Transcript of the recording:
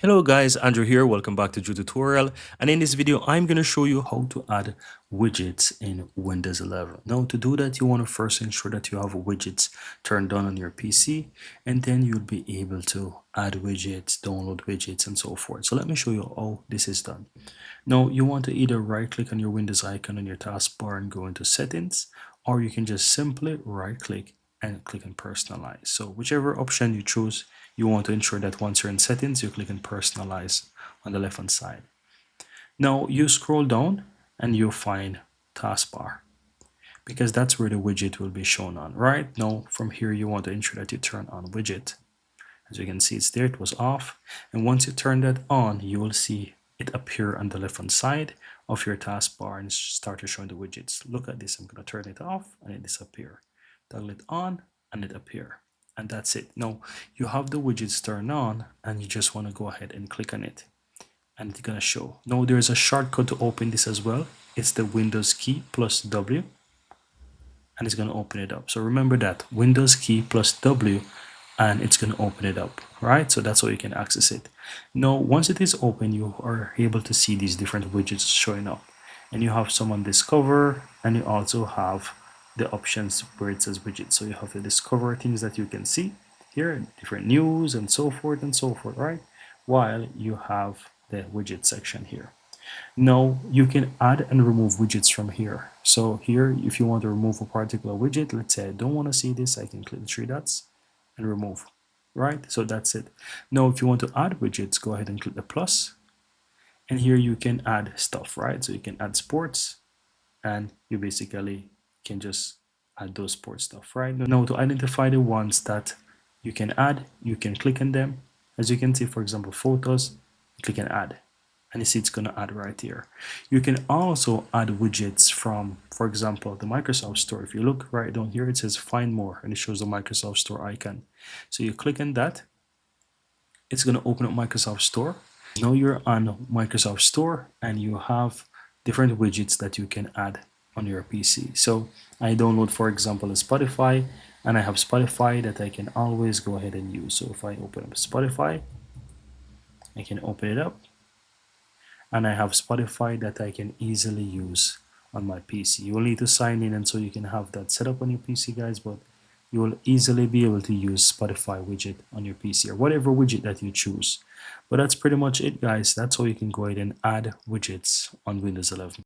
Hello guys, Andrew here. Welcome back to Drew Tutorial. And in this video, I'm going to show you how to add widgets in Windows 11. Now to do that, you want to first ensure that you have widgets turned on your PC, and then you'll be able to add widgets, download widgets, and so forth. So let me show you how this is done. Now you want to either right click on your Windows icon on your taskbar and go into settings, or you can just simply right click and click on personalize. So whichever option you choose, you want to ensure that once you're in settings, you click on personalize on the left hand side. Now you scroll down and you'll find taskbar, because that's where the widget will be shown on. Right now from here, you want to ensure that you turn on widget. As you can see, it's there, it was off. And once you turn that on, you will see it appear on the left hand side of your taskbar and start to show the widgets. Look at this, I'm going to turn it off and it disappear. Toggle it on and it appear. And that's it. Now you have the widgets turned on and you just want to go ahead and click on it. And it's going to show. Now there's a shortcut to open this as well. It's the Windows key plus W. And it's going to open it up. So remember that, Windows key plus W, and it's going to open it up, right? So that's how you can access it. Now once it is open, you are able to see these different widgets showing up, and you have some on discover, and you also have the options where it says widget. So you have to discover things that you can see here, different news and so forth, right? While you have the widget section here. Now you can add and remove widgets from here. So here, if you want to remove a particular widget, let's say I don't want to see this, I can click the three dots and remove, right? So that's it. Now if you want to add widgets, go ahead and click the plus, and here you can add stuff, right? So you can add sports, and you basically can just add those sports stuff, right? Now to identify the ones that you can add, you can click on them. As you can see, for example, photos, click on add, and you see it's going to add right here. You can also add widgets from, for example, the Microsoft Store. If you look right down here, it says find more, and it shows the Microsoft Store icon. So you click on that, it's going to open up Microsoft Store. Now you're on Microsoft Store and you have different widgets that you can add on your PC. So I download, for example, a Spotify, and I have Spotify that I can always go ahead and use. So if I open up Spotify, I can open it up, and I have Spotify that I can easily use on my PC. You will need to sign in, and so you can have that set up on your PC, guys, but you will easily be able to use Spotify widget on your PC or whatever widget that you choose. But that's pretty much it, guys. That's how you can go ahead and add widgets on Windows 11.